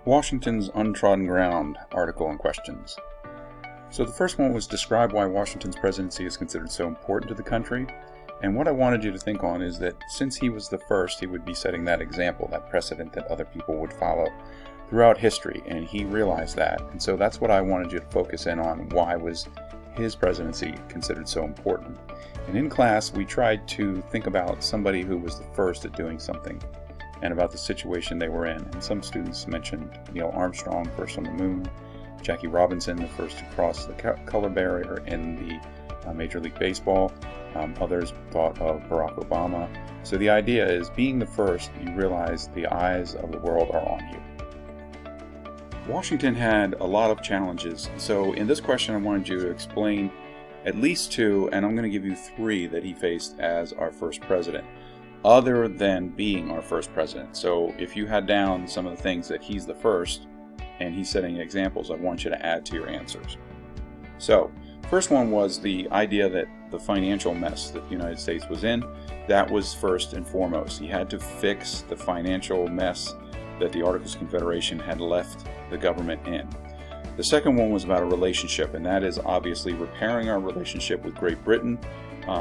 Washington's Untrodden Ground article and questions. So the first one was describe why Washington's presidency is considered so important to the country. And what I wanted you to think on is that since he was the first, he would be setting that example, that precedent that other people would follow throughout history. And he realized that. And so that's what I wanted you to focus in on. Why was his presidency considered so important? And in class, we tried to think about somebody who was the first at doing something and about the situation they were in. And some students mentioned Neil Armstrong, first on the moon, Jackie Robinson, the first to cross the color barrier in the Major League Baseball. Others thought of Barack Obama. So the idea is, being the first, you realize the eyes of the world are on you. Washington had a lot of challenges. So in this question, I wanted you to explain at least two, and I'm going to give you three that he faced as our first president, other than being our first president. So if you had down some of the things that he's the first and he's setting examples, I want you to add to your answers. So first one was the idea that the financial mess that the United States was in, that was first and foremost. He had to fix the financial mess that the Articles of Confederation had left the government in. The second one was about a relationship, and that is obviously repairing our relationship with Great Britain,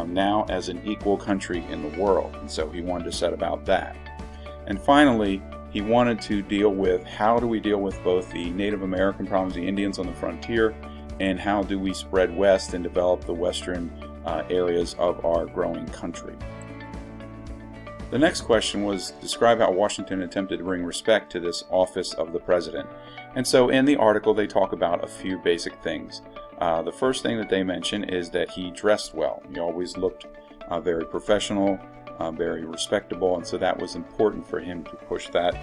now as an equal country in the world. And so he wanted to set about that. And finally, he wanted to deal with how do we deal with both the Native American problems, the Indians on the frontier, and how do we spread west and develop the western areas of our growing country. The next question was describe how Washington attempted to bring respect to this office of the president. And so in the article they talk about a few basic things. The first thing that they mention is that he dressed well. He always looked very professional, very respectable, and so that was important for him to push that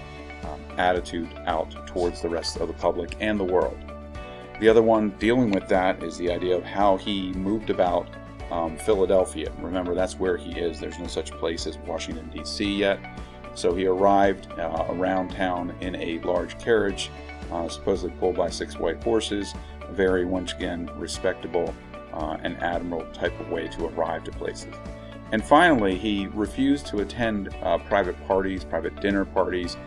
attitude out towards the rest of the public and the world. The other one dealing with that is the idea of how he moved about Philadelphia. Remember, that's where he is. There's no such place as Washington, D.C. yet. So he arrived around town in a large carriage, supposedly pulled by 6 white horses, a very, once again, respectable and admirable type of way to arrive to places. And finally, he refused to attend private parties, private dinner parties.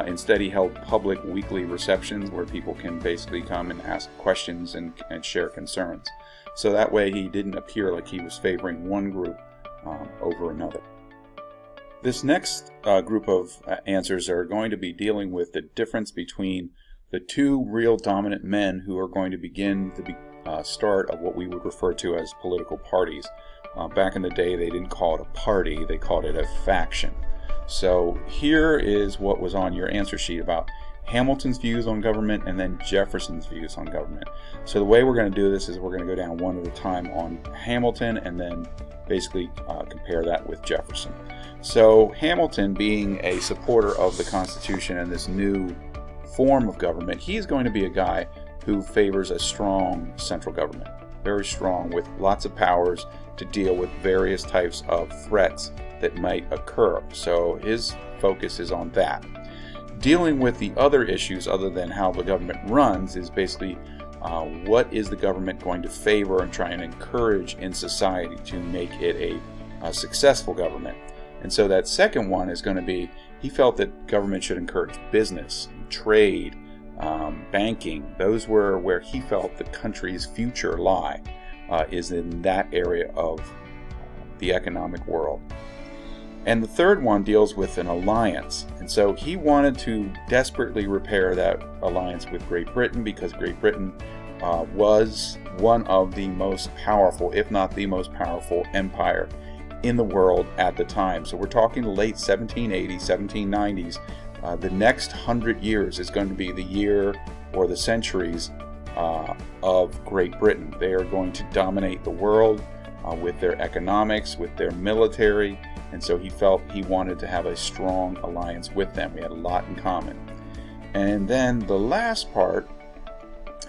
Instead, he held public weekly receptions where people can basically come and ask questions and share concerns. So that way he didn't appear like he was favoring one group over another. This next group of answers are going to be dealing with the difference between the two real dominant men who are going to begin the start of what we would refer to as political parties. Back in the day, they didn't call it a party, they called it a faction. So here is what was on your answer sheet about Hamilton's views on government and then Jefferson's views on government. So the way we're going to do this is we're going to go down one at a time on Hamilton and then basically compare that with Jefferson. So Hamilton, being a supporter of the Constitution and this new form of government, he's going to be a guy who favors a strong central government, very strong, with lots of powers to deal with various types of threats that might occur. So his focus is on that. Dealing with the other issues other than how the government runs is basically what is the government going to favor and try and encourage in society to make it a successful government. And so that second one is going to be, he felt that government should encourage business, trade, banking. Those were where he felt the country's future lie, is in that area of the economic world. And the third one deals with an alliance. And so he wanted to desperately repair that alliance with Great Britain because Great Britain was one of the most powerful, if not the most powerful empire in the world at the time. So we're talking the late 1780s, 1790s. The next 100 years is going to be the year or the centuries of Great Britain. They are going to dominate the world with their economics, with their military, and so he felt he wanted to have a strong alliance with them. We had a lot in common. And then the last part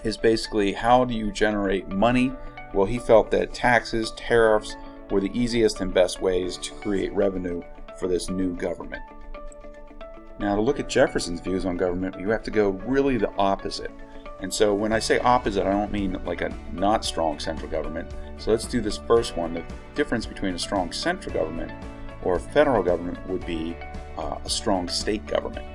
is basically, how do you generate money? Well, he felt that taxes, tariffs were the easiest and best ways to create revenue for this new government. Now, to look at Jefferson's views on government, you have to go really the opposite. And so when I say opposite, I don't mean like a not strong central government. So let's do this first one. The difference between a strong central government or a federal government would be a strong state government.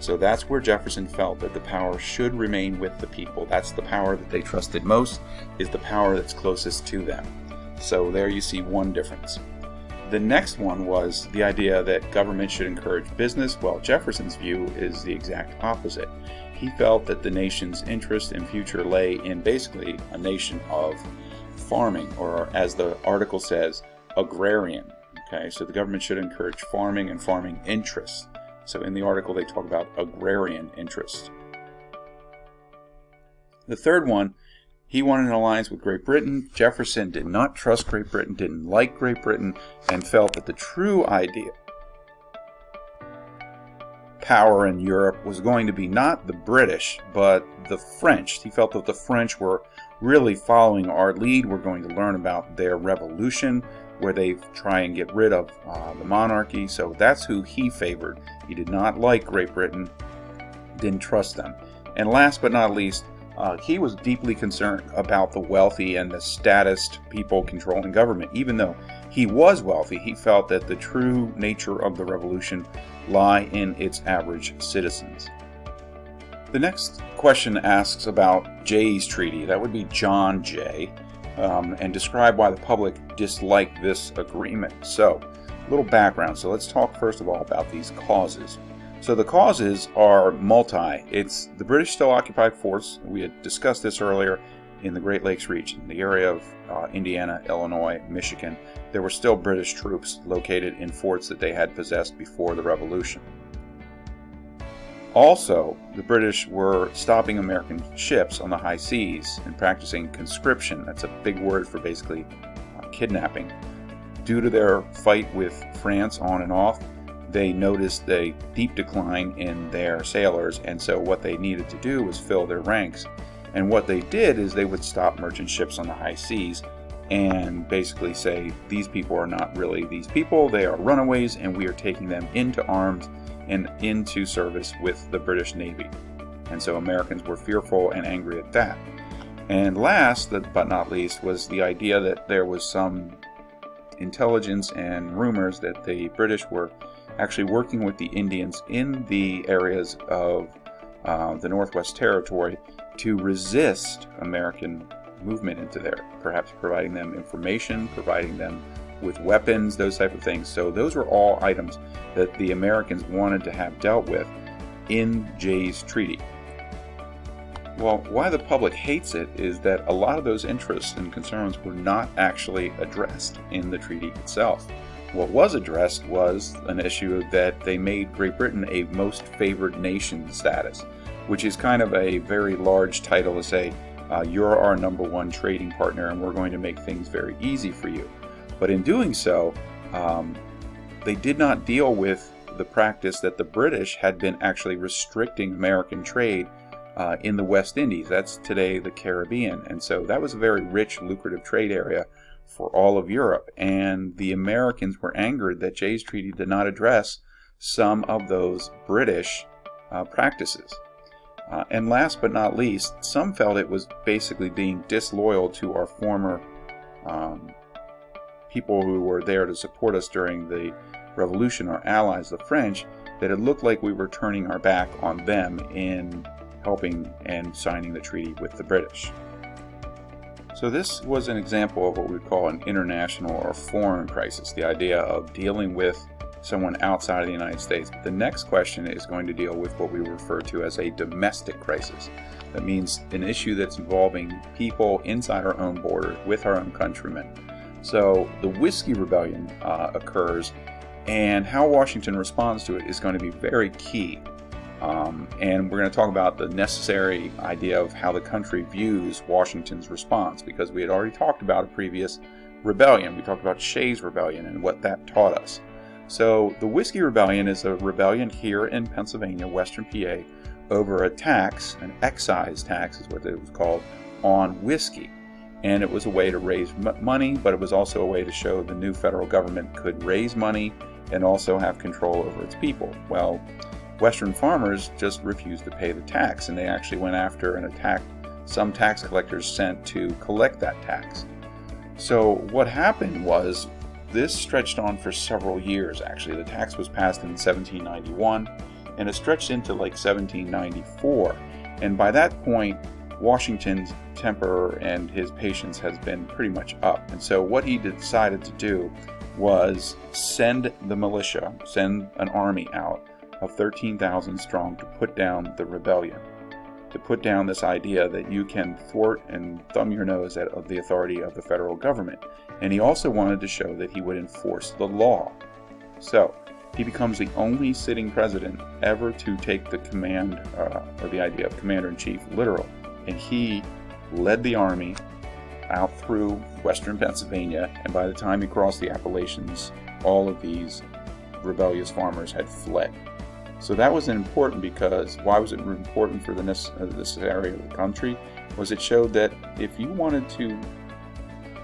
So that's where Jefferson felt that the power should remain with the people. That's the power that they trusted most, is the power that's closest to them. So there you see one difference. The next one was the idea that government should encourage business. Well, Jefferson's view is the exact opposite. He felt that the nation's interest and future lay in basically a nation of farming, or as the article says, agrarian. Okay, so the government should encourage farming and farming interests. So in the article they talk about agrarian interests. The third one, he wanted an alliance with Great Britain. Jefferson did not trust Great Britain, didn't like Great Britain, and felt that the true idea power in Europe was going to be not the British, but the French. He felt that the French were really following our lead. We're going to learn about their revolution, where they try and get rid of the monarchy. So that's who he favored. He did not like Great Britain, didn't trust them. And last but not least, he was deeply concerned about the wealthy and the statist people controlling government. Even though he was wealthy, he felt that the true nature of the revolution lie in its average citizens. The next question asks about Jay's Treaty. That would be John Jay, and describe why the public disliked this agreement. So, a little background. So let's talk first of all about these causes. So the causes are multi. It's the British still occupied force. We had discussed this earlier in the Great Lakes region, the area of Indiana, Illinois, Michigan. There were still British troops located in forts that they had possessed before the Revolution. Also, the British were stopping American ships on the high seas and practicing conscription. That's a big word for basically kidnapping. Due to their fight with France on and off, they noticed a deep decline in their sailors, and so what they needed to do was fill their ranks. And what they did is they would stop merchant ships on the high seas and basically say, these people are not really these people, they are runaways, and we are taking them into arms and into service with the British Navy. And so Americans were fearful and angry at that. And last but not least was the idea that there was some intelligence and rumors that the British were actually working with the Indians in the areas of the Northwest Territory to resist American movement into there, perhaps providing them information, providing them with weapons, those type of things. So those were all items that the Americans wanted to have dealt with in Jay's Treaty. Well, why the public hates it is that a lot of those interests and concerns were not actually addressed in the treaty itself. What was addressed was an issue that they made Great Britain a most favored nation status, which is kind of a very large title to say, you're our number one trading partner and we're going to make things very easy for you. But in doing so, they did not deal with the practice that the British had been actually restricting American trade in the West Indies. That's today the Caribbean. And so that was a very rich, lucrative trade area for all of Europe. And the Americans were angered that Jay's Treaty did not address some of those British practices. And last but not least, some felt it was basically being disloyal to our former people who were there to support us during the Revolution, our allies, the French, that it looked like we were turning our back on them in helping and signing the treaty with the British. So this was an example of what we would call an international or foreign crisis, the idea of dealing with someone outside of the United States. The next question is going to deal with what we refer to as a domestic crisis. That means an issue that's involving people inside our own border with our own countrymen. So the Whiskey Rebellion occurs, and how Washington responds to it is going to be very key. And we're going to talk about the necessary idea of how the country views Washington's response, because we had already talked about a previous rebellion. We talked about Shays' Rebellion and what that taught us. So the Whiskey Rebellion is a rebellion here in Pennsylvania, Western PA, over a tax, an excise tax is what it was called, on whiskey. And it was a way to raise money, but it was also a way to show the new federal government could raise money and also have control over its people. Well, Western farmers just refused to pay the tax, and they actually went after and attacked some tax collectors sent to collect that tax. So what happened was, this stretched on for several years, actually. The tax was passed in 1791, and it stretched into like 1794. And by that point, Washington's temper and his patience has been pretty much up. And so what he decided to do was send the militia, send an army out of 13,000 strong to put down the rebellion, to put down this idea that you can thwart and thumb your nose at the authority of the federal government. And he also wanted to show that he would enforce the law. So he becomes the only sitting president ever to take the command, or the idea of commander-in-chief, literal. And he led the army out through western Pennsylvania, and by the time he crossed the Appalachians, all of these rebellious farmers had fled. So that was important because, why was it important for this area of the country? Was it showed that if you wanted to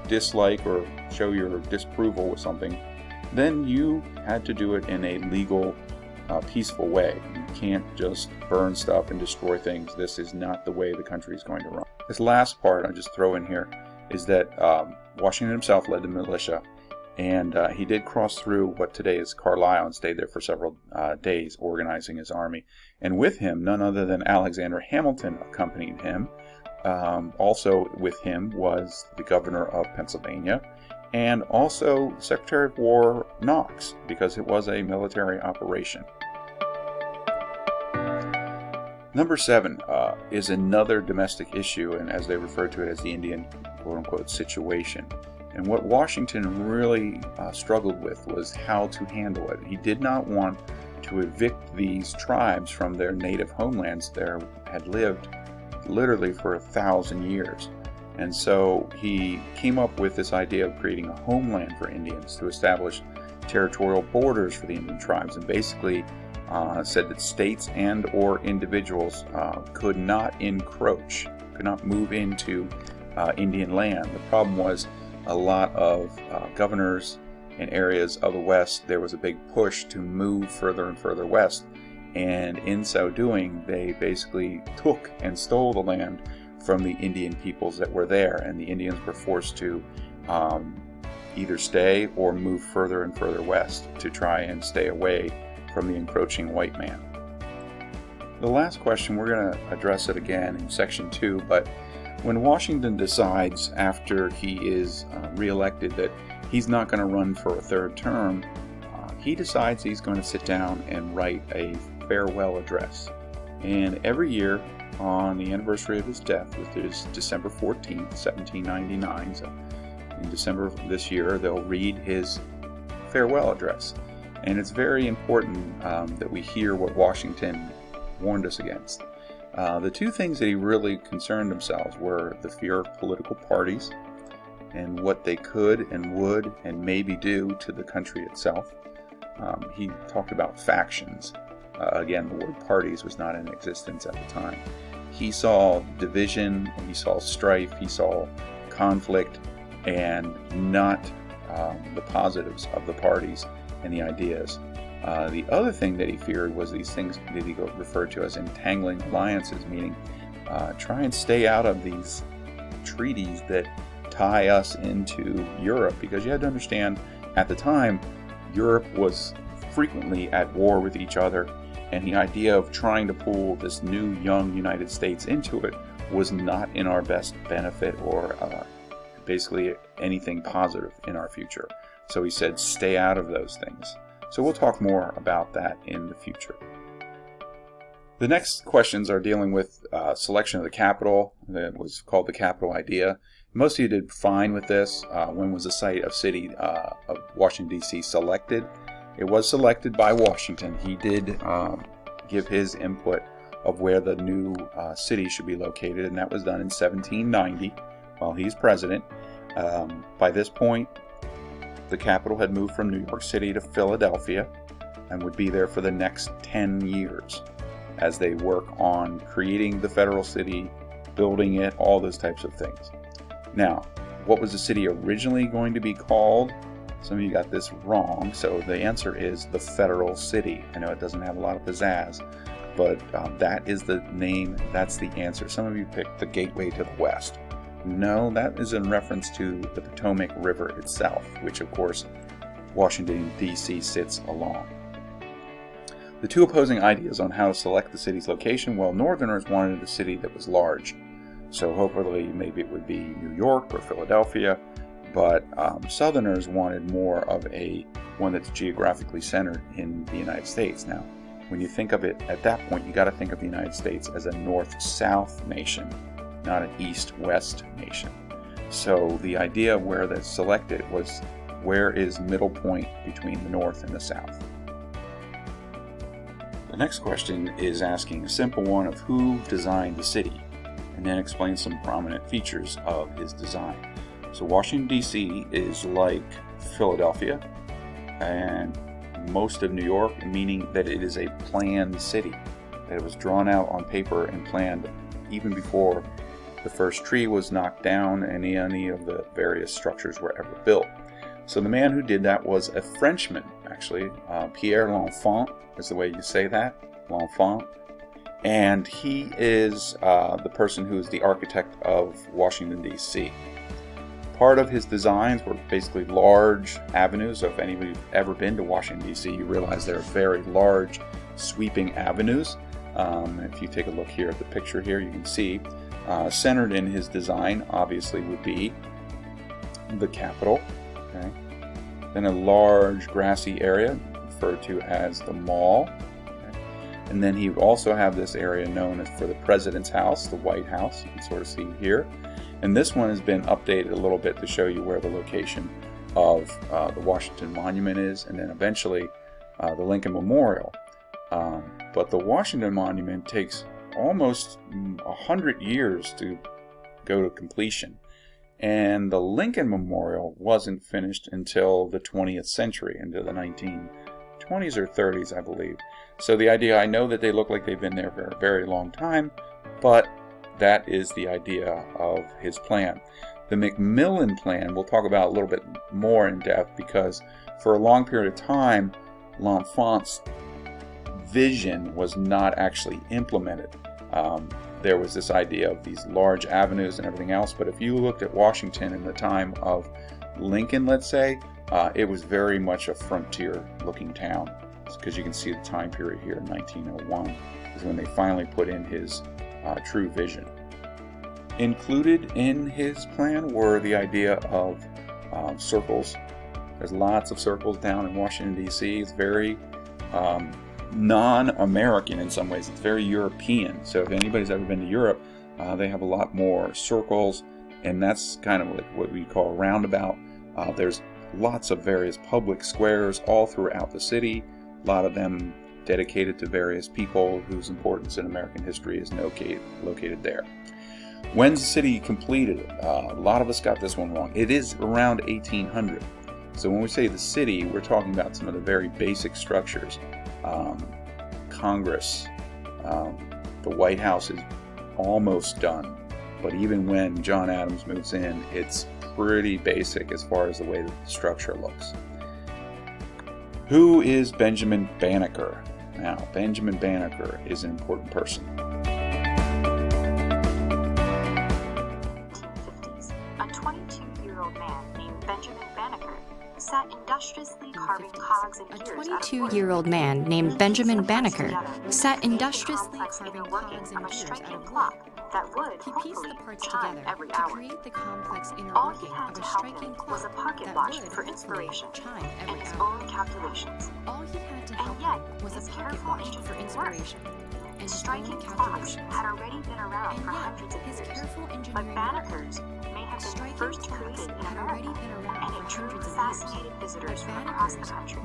dislike or show your disapproval with something, then you had to do it in a legal, peaceful way. You can't just burn stuff and destroy things. This is not the way the country is going to run. This last part I'll just throw in here is that Washington himself led the militia, and he did cross through what today is Carlisle and stayed there for several days organizing his army. And with him, none other than Alexander Hamilton accompanied him. Also with him was the governor of Pennsylvania, and also Secretary of War Knox, because it was a military operation. Number 7 is another domestic issue, and as they refer to it as the Indian quote-unquote situation. And what Washington really struggled with was how to handle it. He did not want to evict these tribes from their native homelands. There had lived literally for 1,000 years. And so he came up with this idea of creating a homeland for Indians, to establish territorial borders for the Indian tribes, and basically said that states and or individuals could not encroach, could not move into Indian land. The problem was a lot of governors in areas of the West, there was a big push to move further and further west, and in so doing they basically took and stole the land from the Indian peoples that were there, and the Indians were forced to either stay or move further and further west to try and stay away from the encroaching white man. The last question, we're going to address it again in section 2, but when Washington decides after he is reelected that he's not going to run for a third term, he decides he's going to sit down and write a farewell address. And every year on the anniversary of his death, which is December 14th, 1799, so in December of this year, they'll read his farewell address. And it's very important that we hear what Washington warned us against. The two things that he really concerned themselves were the fear of political parties and what they could and would and maybe do to the country itself. He talked about factions. Again, the word parties was not in existence at the time. He saw division, he saw strife, he saw conflict, and not the positives of the parties and the ideas. The other thing that he feared was these things that he referred to as entangling alliances, meaning try and stay out of these treaties that tie us into Europe, because you had to understand at the time Europe was frequently at war with each other, and the idea of trying to pull this new young United States into it was not in our best benefit or basically anything positive in our future. So he said stay out of those things. So we'll talk more about that in the future. The next questions are dealing with selection of the capital. That was called the capital idea. Most of you did fine with this. When was the site of city of Washington, D.C. selected? It was selected by Washington. He did give his input of where the new city should be located, and that was done in 1790 while he's president. By this point, the capital had moved from New York City to Philadelphia and would be there for the next 10 years as they work on creating the federal city, building it, all those types of things. Now, what was the city originally going to be called? Some of you got this wrong, so the answer is the Federal City. I know it doesn't have a lot of pizzazz, but that is the name, that's the answer. Some of you picked the Gateway to the West. No, that is in reference to the Potomac River itself, which of course Washington, D.C. sits along. The two opposing ideas on how to select the city's location, well, Northerners wanted a city that was large. So hopefully maybe it would be New York or Philadelphia, but Southerners wanted more of a one that's geographically centered in the United States. Now, when you think of it at that point, you got to think of the United States as a north-south nation, not an east-west nation. So the idea where that's selected was, where is middle point between the north and the south? The next question is asking a simple one of who designed the city, and then explain some prominent features of his design. So Washington, D.C. is like Philadelphia and most of New York, meaning that it is a planned city, that it was drawn out on paper and planned even before the first tree was knocked down and any of the various structures were ever built. So the man who did that was a Frenchman, actually. Pierre L'Enfant is the way you say that, L'Enfant. And he is the person who is the architect of Washington, D.C. Part of his designs were basically large avenues. So if anybody's ever been to Washington, D.C., you realize they're very large, sweeping avenues. If you take a look here at the picture here, you can see centered in his design, obviously, would be the Capitol. Okay. Then a large grassy area referred to as the Mall. Okay. And then he would also have this area known as for the President's House, the White House. You can sort of see here. And this one has been updated a little bit to show you where the location of the Washington Monument is, and then eventually the Lincoln Memorial. But the Washington Monument takes almost 100 years to go to completion. And the Lincoln Memorial wasn't finished until the 20th century, into the 1920s or 30s, I believe. So the idea, I know that they look like they've been there for a very long time, but that is the idea of his plan. The McMillan plan we'll talk about a little bit more in depth, because for a long period of time, L'Enfant's vision was not actually implemented. There was this idea of these large avenues and everything else, but if you looked at Washington in the time of Lincoln, let's say, it was very much a frontier-looking town, because you can see the time period here in 1901 is when they finally put in his true vision. Included in his plan were the idea of circles. There's lots of circles down in Washington, D.C. It's very non-American in some ways. It's very European. So if anybody's ever been to Europe, they have a lot more circles, and that's kind of like what we call a roundabout. There's lots of various public squares all throughout the city, a lot of them dedicated to various people whose importance in American history is located there. When's the city completed? A lot of us got this one wrong. It is around 1800. So when we say the city, we're talking about some of the very basic structures. Congress, the White House is almost done, but even when John Adams moves in, it's pretty basic as far as the way that the structure looks. Who is Benjamin Banneker? Now, Benjamin Banneker is an important person. A 22-year-old man named Benjamin Banneker sat industriously carving cogs and gears out of wood. 22-year-old man named Benjamin Banneker sat industriously carving cogs and gears out of wood. That would, hopefully, chime every hour. All he had to help him was a pocket watch for inspiration and his own calculations. And yet, his careful engineering worked. Striking clocks had already been around for hundreds of years, but Banneker's may have been the first created in America, and it drew fascinated visitors from across the country.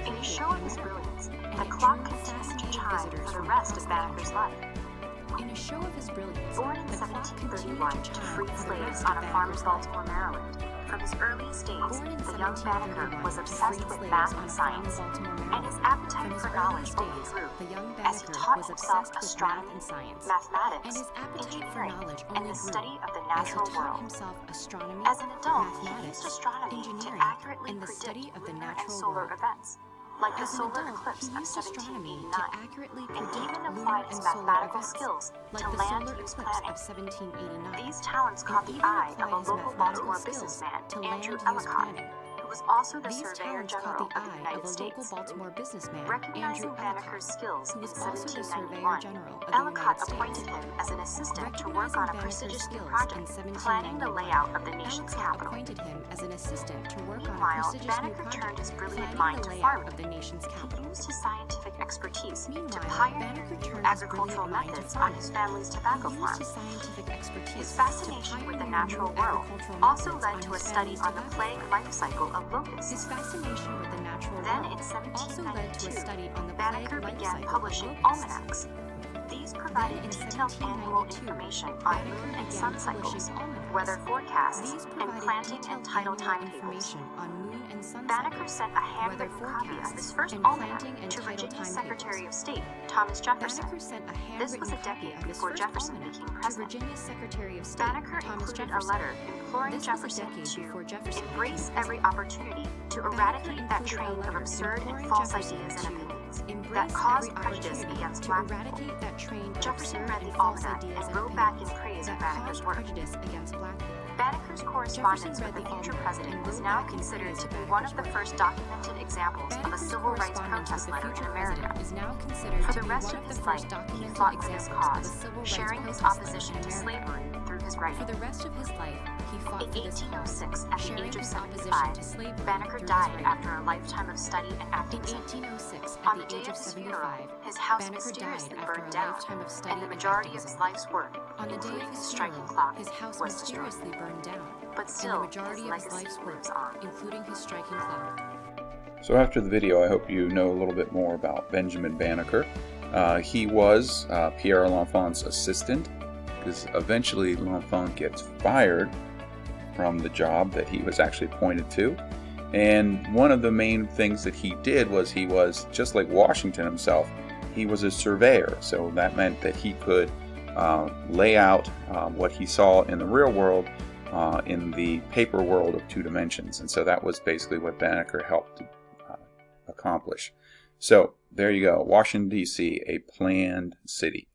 In a show of his brilliance, the clock continued to chime for the rest of Banneker's life. Born in 1731 to freed slaves on a farm in Baltimore, Maryland, from his earliest days, the young Banneker was obsessed with math and science, and his appetite for knowledge only grew as he taught himself astronomy, mathematics, engineering, and the study of the natural world. As an adult, he used astronomy to accurately predict lunar and solar events, like the solar eclipse of 1789, and even applied his mathematical skills to land-use planning. These talents caught the eye of a local Baltimore businessman, Andrew Ellicott, who who was also the These Surveyor talents General caught the of the eye United of a local States. Baltimore businessman, Recognizing Andrew Banneker's Ellicott, skills who in was also the Surveyor 1791, General of the Ellicott United appointed States. him as an assistant to work on a Recognizing prestigious new Banneker's project, skills in planning the 1791, layout of the nation's Ellicott capital. appointed him as an assistant to work on a Meanwhile, prestigious new Banneker turned project, his brilliant planning mind the to layout farming. of the nation's He capital. used his scientific expertise to Meanwhile, pioneer Banneker new turned his agricultural brilliant mind to methods on farming. his family's tobacco He farm. used his scientific expertise His to fascination with the pioneer natural new world agricultural also methods led on to a his study family's on the tobacco plague farm. life cycle of His locusts. fascination with the natural Then world in also led to a 1792, study on the Banneker plague life began cycle publishing of locusts. almanacs. These provided in detailed annual 1792, information on Banneker moon and began sun publishing cycles, almanacs. weather forecasts, These and provided planting and detailed tidal annual timetables. information on moon and sun Banneker cycles, sent a weather handwritten copy of forecasts, his first and almanac planting and to tidal Virginia's timetables. Secretary of State, Thomas Jefferson. Banneker sent a This was handwritten a copy decade of his before first Jefferson almanac became to president. Virginia's Secretary of State, Banneker Thomas included Jefferson. a letter imploring This was a Jefferson decade to before Jefferson embrace became every president. opportunity to Banneker eradicate that included a train of letter absurd and imploring false Jefferson ideas and to opinions that embrace caused every prejudice opportunity against to black people. eradicate that train of Jefferson absurd read and the false almanac ideas and and wrote back in opinions praise of that Banneker's caused work. prejudice against black people. Banneker's correspondence Jefferson with read the the future almanac president and is wrote now back in considered praise to of be one of the Banneker's first documented examples of a Banneker's civil rights correspondence with protest the letter future in America. president is now considered For to the be rest one of of his the life, first he documented fought for this examples of a cause, civil rights sharing his protest opposition letter to in America. slavery through his For writing. the rest of his life, he fought In for this cause, 1806, at the sharing age of his opposition 75, to slavery Banneker through his died writing. after a lifetime of study and In activism. 1806, On at the the day age of of his funeral, 75, his house Banneker died mysteriously after burned a down, lifetime of study and the and majority of his activism. life's work, On the day including of his his striking funeral, clock, his house was destroyed. mysteriously burned down, But and the still, majority his of his legacy life's work, lives on. including his striking clock. So after the video, I hope you know a little bit more about Benjamin Banneker. He was Pierre L'Enfant's assistant, because eventually L'Enfant gets fired from the job that he was actually appointed to. And one of the main things that he did was he was, just like Washington himself, he was a surveyor. So that meant that he could lay out what he saw in the real world in the paper world of 2 dimensions. And so that was basically what Banneker helped accomplish. So there you go, Washington, D.C., a planned city.